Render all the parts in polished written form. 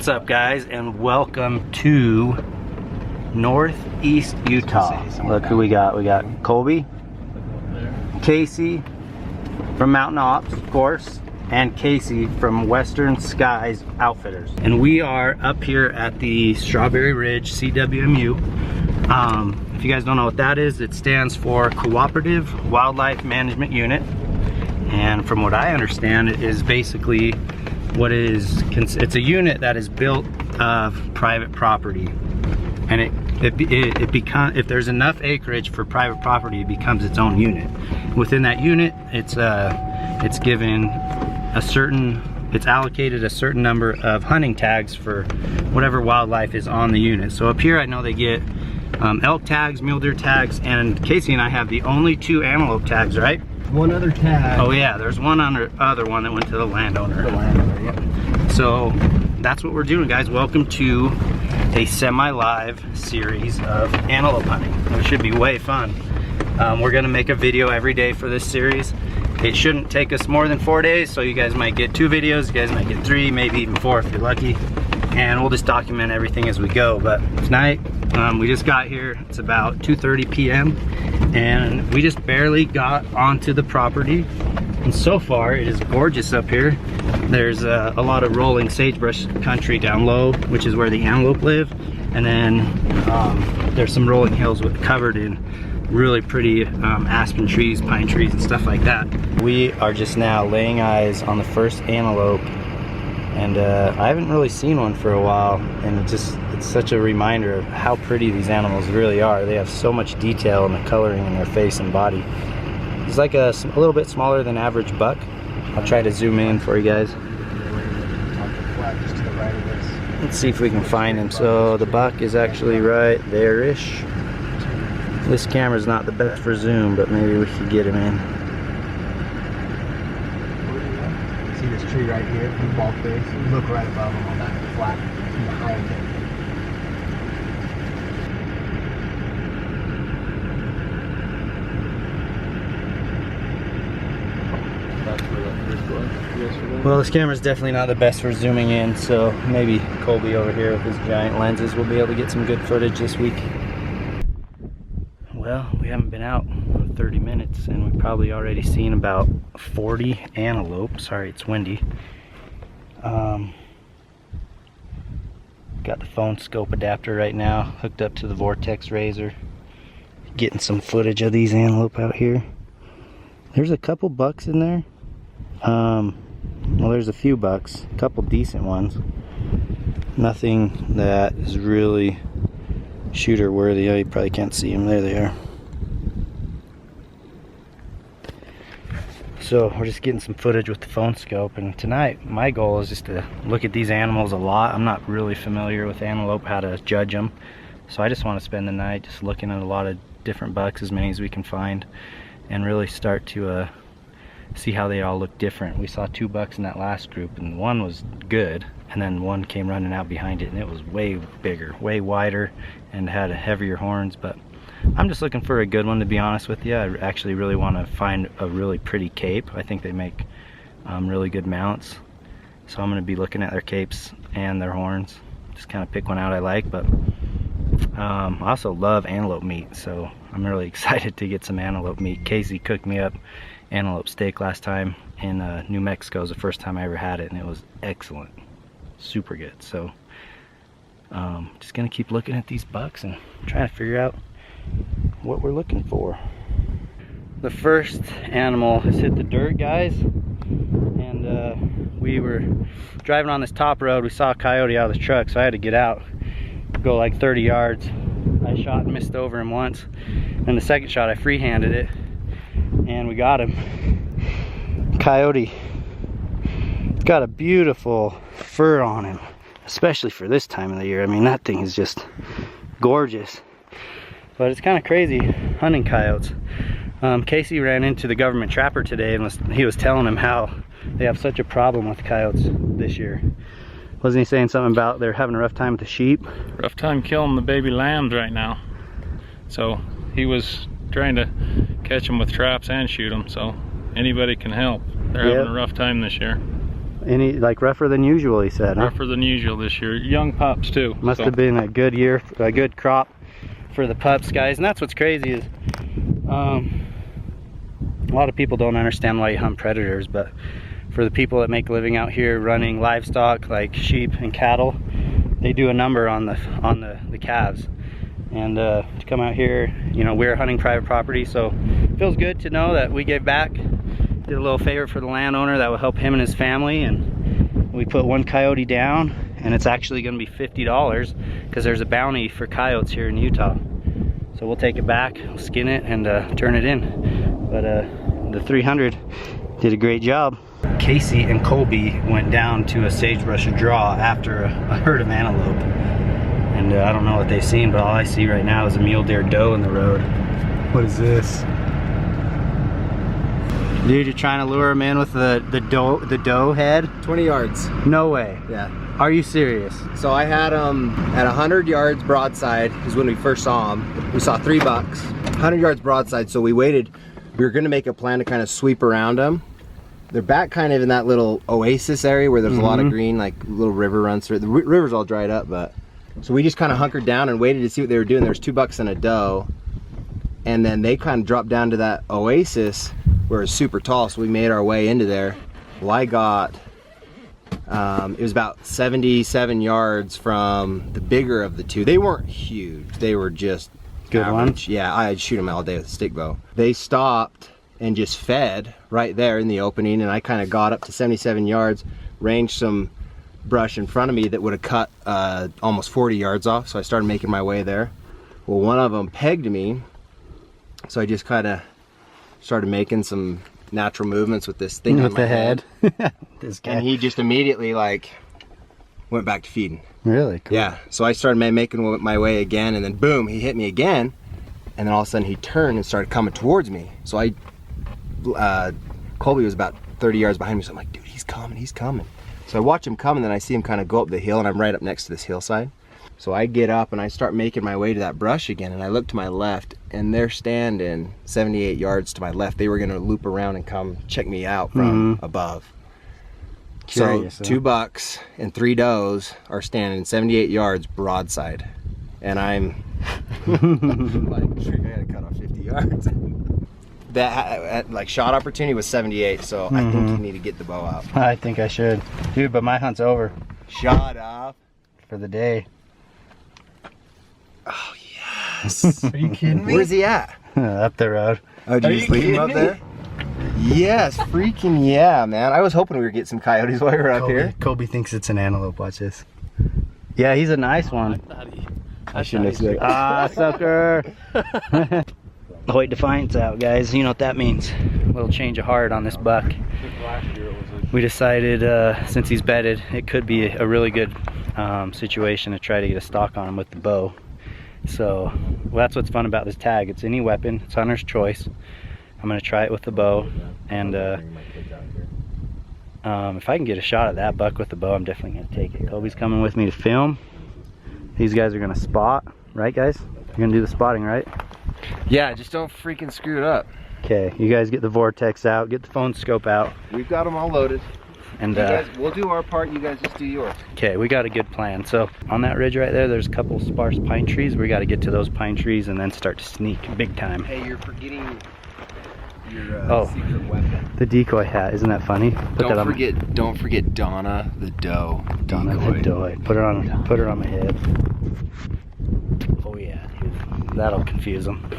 What's up, guys, and welcome to Northeast Utah. Look who we got. We got Colby, Casey from Mountain Ops, of course, and Casey from Western Skies Outfitters. And we are up here at the Strawberry Ridge CWMU. If you guys don't know what that is, it stands for Cooperative Wildlife Management Unit. And from what I understand, it is basically what is, it's a unit that is built of private property. And if there's enough acreage for private property, it becomes its own unit. Within that unit, it's given a certain, it's allocated a certain number of hunting tags for whatever wildlife is on the unit. So up here, I know they get elk tags, mule deer tags, and Casey and I have the only 2 antelope tags, right? One other tag. Oh yeah, there's one other one that went to the landowner. The landowner, yeah. So that's what we're doing, guys. Welcome to a semi-live series of antelope hunting. It should be way fun. We're gonna make a video every day for this series. It shouldn't take us more than 4 days, so you guys might get 2 videos, you guys might get 3, maybe even 4 if you're lucky. And we'll just document everything as we go. But tonight, we just got here. It's about 2:30 p.m. and we just barely got onto the property. And so far, it is gorgeous up here. There's a lot of rolling sagebrush country down low, which is where the antelope live. And then there's some rolling hills covered in really pretty aspen trees, pine trees, and stuff like that. We are just now laying eyes on the first antelope. And I haven't really seen one for a while, and it's such a reminder of how pretty these animals really are. They have so much detail in the coloring in their face and body. It's like a little bit smaller than average buck. I'll try to zoom in for you guys. Let's see if we can find him. So the buck is actually right there-ish. This camera's not the best for zoom, but maybe we could get him in. See this tree right here, the ball face? Look right above him on that flat behind him. Well, this camera's definitely not the best for zooming in, so maybe Colby over here with his giant lenses will be able to get some good footage this week. Well, we haven't been out 30 minutes and we've probably already seen about 40 antelope. Sorry, it's windy. Got the phone scope adapter right now hooked up to the Vortex Razor. Getting some footage of these antelope out here. There's a couple bucks in there. Well, there's a few bucks, a couple decent ones. Nothing that is really shooter worthy. Oh, you probably can't see them. There they are. So we're just getting some footage with the phone scope, and tonight my goal is just to look at these animals a lot. I'm not really familiar with antelope, how to judge them, so I just want to spend the night just looking at a lot of different bucks, as many as we can find, and really start to see how they all look different. We saw 2 bucks in that last group, and one was good, and then one came running out behind it, and it was way bigger, way wider, and had heavier horns. But I'm just looking for a good one, to be honest with you. I actually really want to find a really pretty cape. I think they make really good mounts, so I'm going to be looking at their capes and their horns, just kind of pick one out I like. But I also love antelope meat, so I'm really excited to get some antelope meat. Casey cooked me up antelope steak last time in New Mexico. It was the first time I ever had it, and it was excellent, super good. So just gonna keep looking at these bucks and trying to figure out what we're looking for. The first animal has hit the dirt, guys, and we were driving on this top road. We saw a coyote out of the truck, so I had to get out, go like 30 yards. I shot and missed over him once, and the second shot I free-handed it, and we got him. Coyote, it's got a beautiful fur on him, especially for this time of the year. I mean, that thing is just gorgeous. But it's kind of crazy hunting coyotes. Casey ran into the government trapper today, and he was telling him how they have such a problem with coyotes this year. Wasn't he saying something about they're having a rough time with the sheep? Rough time killing the baby lambs right now. So he was trying to catch them with traps and shoot them, so anybody can help. They're having a rough time this year. Any like rougher than usual, he said, huh? Rougher than usual this year. Young pups too. Must have been a good year, a good crop for the pups, guys. And that's what's crazy is a lot of people don't understand why you hunt predators, but for the people that make a living out here running livestock like sheep and cattle, they do a number on the calves. And to come out here, you know, we're hunting private property, so it feels good to know that we gave back, did a little favor for the landowner that will help him and his family. And we put one coyote down, and it's actually going to be $50 because there's a bounty for coyotes here in Utah. So we'll take it back, we'll skin it, and turn it in. But the 300 did a great job. Casey and Colby went down to a sagebrush draw after a herd of antelope. And I don't know what they've seen, but all I see right now is a mule deer doe in the road. What is this? Dude, you're trying to lure him in with the doe head? 20 yards. No way. Yeah. Are you serious? So I had him at 100 yards broadside is when we first saw him. We saw 3 bucks, 100 yards broadside. So we waited. We were gonna make a plan to kind of sweep around them. They're back kind of in that little oasis area where there's a lot of green, like little river runs through it. The river's all dried up, but. So we just kind of hunkered down and waited to see what they were doing. There's 2 bucks and a doe. And then they kind of dropped down to that oasis where it's super tall. So we made our way into there. Well, I got, it was about 77 yards from the bigger of the 2. They weren't huge. They were just good average. Ones? Yeah, I'd shoot them all day with a stick bow. They stopped and just fed right there in the opening, and I kind of got up to 77 yards, ranged some brush in front of me that would have cut almost 40 yards off, so I started making my way there. Well, one of them pegged me, so I just kind of started making some natural movements with this thing with on my the head. This guy. And he just immediately like went back to feeding. Really? Cool. Yeah, so I started making my way again, and then boom, he hit me again, and then all of a sudden he turned and started coming towards me. So Colby was about 30 yards behind me, so I'm like, dude, he's coming, he's coming. So I watch him come, and then I see him kind of go up the hill, and I'm right up next to this hillside. So I get up and I start making my way to that brush again, and I look to my left, and they're standing 78 yards to my left. They were gonna loop around and come check me out from above. Curious, so 2 bucks and 3 does are standing 78 yards broadside. And I'm like, I gotta cut off 50 yards. That like shot opportunity was 78, so I think you need to get the bow out. I think I should. Dude, but my hunt's over. Shot off. For the day. Oh, yes. Are you kidding me? Where's he at? Up the road. Oh, did you leave him up there? Yes, freaking yeah, man. I was hoping we were getting some coyotes while we were up here. Colby thinks it's an antelope. Watch this. Yeah, he's a nice one. I shouldn't have said. Ah, sucker. Hoyt Defiance out, guys. You know what that means. A little change of heart on this buck. We decided, since he's bedded, it could be a really good situation to try to get a stock on him with the bow. So, well, that's what's fun about this tag. It's any weapon. It's hunter's choice. I'm going to try it with the bow. And if I can get a shot at that buck with the bow, I'm definitely going to take it. Colby's coming with me to film. These guys are going to spot. Right, guys? You're going to do the spotting, right? Yeah, just don't freaking screw it up. Okay, you guys get the vortex out, get the phone scope out. We've got them all loaded. And we'll do our part, you guys just do yours. Okay, we got a good plan. So on that ridge right there, there's a couple sparse pine trees. We got to get to those pine trees and then start to sneak big time. Hey, you're forgetting your secret weapon. The decoy hat. Isn't that funny? Don't forget Donna the doe. Donna the doe. Put her on my head. Oh yeah, dude. That'll confuse them.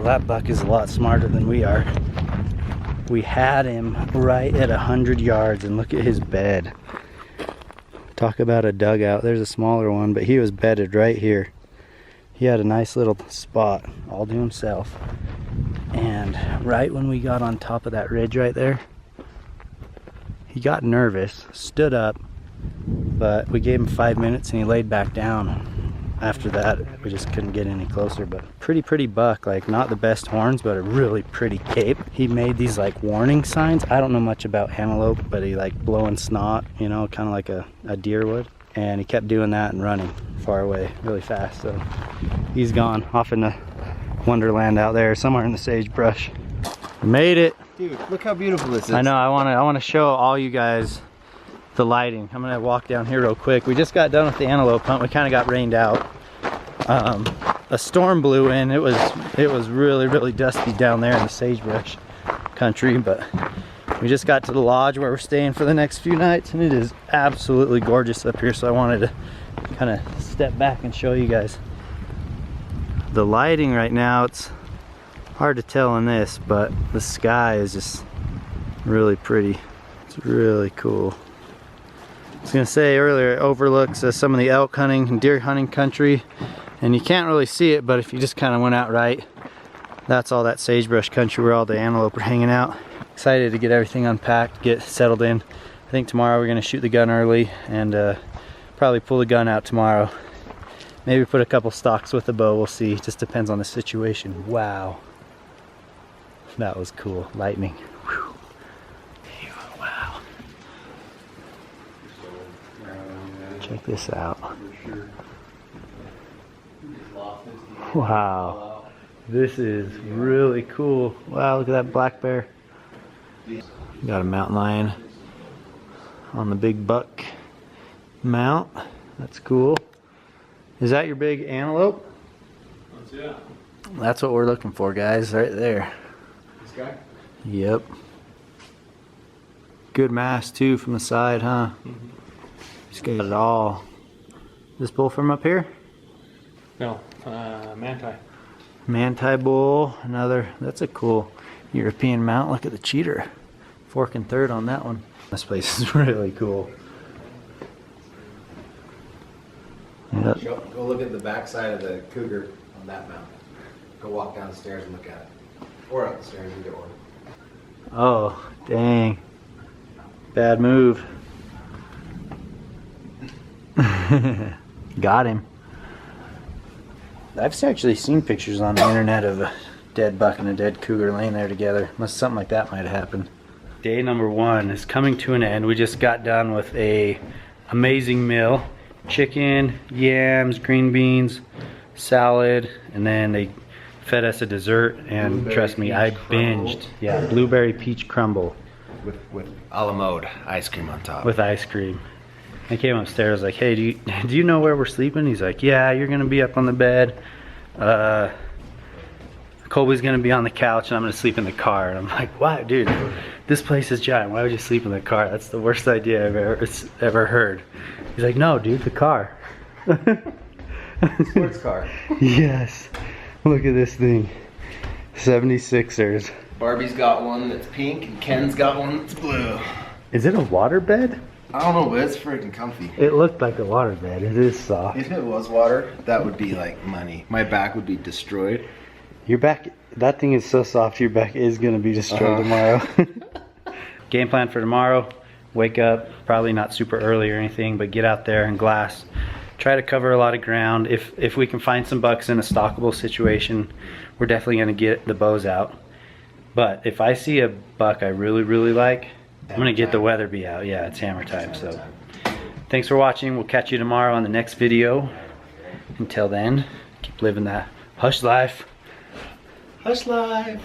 that buck is a lot smarter than we are. We had him right at 100 yards, and look at his bed. Talk about a dugout. There's a smaller one, but he was bedded right here. He had a nice little spot all to himself. And right when we got on top of that ridge right there, he got nervous, stood up, but we gave him 5 minutes and he laid back down. After that, we just couldn't get any closer, but pretty buck. Like, not the best horns, but a really pretty cape. He made these like warning signs. I don't know much about antelope, but he like blowing snot, you know, kind of like a deer would. And he kept doing that and running far away really fast. So he's gone off in the wonderland out there somewhere in the sagebrush. Made it. Dude, look how beautiful this is. I know. I want to show all you guys the lighting. I'm gonna walk down here real quick. We just got done with the antelope hunt. We kind of got rained out. A storm blew in. It was really dusty down there in the sagebrush country, but we just got to the lodge where we're staying for the next few nights, and it is absolutely gorgeous up here. So I wanted to kind of step back and show you guys the lighting right now. It's hard to tell in this, but the sky is just really pretty. It's really cool. I was gonna say earlier, it overlooks some of the elk hunting and deer hunting country, and you can't really see it, but if you just kind of went out right, that's all that sagebrush country where all the antelope are hanging out. Excited to get everything unpacked, get settled in. I think tomorrow we're gonna shoot the gun early and probably pull the gun out tomorrow. Maybe put a couple stalks with the bow, we'll see. Just depends on the situation. Wow. That was cool. Lightning. Whew. Wow. Check this out. Wow. This is really cool. Wow, look at that black bear. Got a mountain lion on the big buck mount. That's cool. Is that your big antelope? Yeah. That's what we're looking for, guys, right there. This guy? Yep. Good mass too from the side, huh? Mm-hmm. Just got it all. This bull from up here? No, manti. Manti bull, another. That's a cool European mount. Look at the cheater. Fork and third on that one. This place is really cool. Yep. Go look at the back side of the cougar on that mountain. Go walk down the stairs and look at it. Or up the stairs, either or. Oh, dang. Bad move. Got him. I've actually seen pictures on the internet of a dead buck and a dead cougar laying there together. Something like that might have happened. Day number 1 is coming to an end. We just got done with a amazing meal. Chicken, yams, green beans, salad, and then they fed us a dessert, and blueberry trust me, I binged. Crumble. Yeah, blueberry peach crumble. With a la mode ice cream on top. With ice cream. I came upstairs like, hey, do you know where we're sleeping? He's like, yeah, you're gonna be up on the bed. Colby's gonna be on the couch and I'm gonna sleep in the car. And I'm like, why, dude, this place is giant. Why would you sleep in the car? That's the worst idea I've ever heard. He's like, no, dude, the car. Sports car. Yes. Look at this thing. 76ers. Barbie's got one that's pink and Ken's got one that's blue. Is it a water bed? I don't know, but it's freaking comfy. It looked like a water bed. It is soft. If it was water, that would be like money. My back would be destroyed. Your back, that thing is so soft, your back is gonna be destroyed tomorrow. Game plan for tomorrow, wake up, probably not super early or anything, but get out there and glass. Try to cover a lot of ground. If we can find some bucks in a stalkable situation, we're definitely gonna get the bows out. But if I see a buck I really like, I'm gonna get the Weatherby out. Yeah, it's hammer time. So thanks for watching. We'll catch you tomorrow on the next video. Until then, keep living that hush life. Hush life.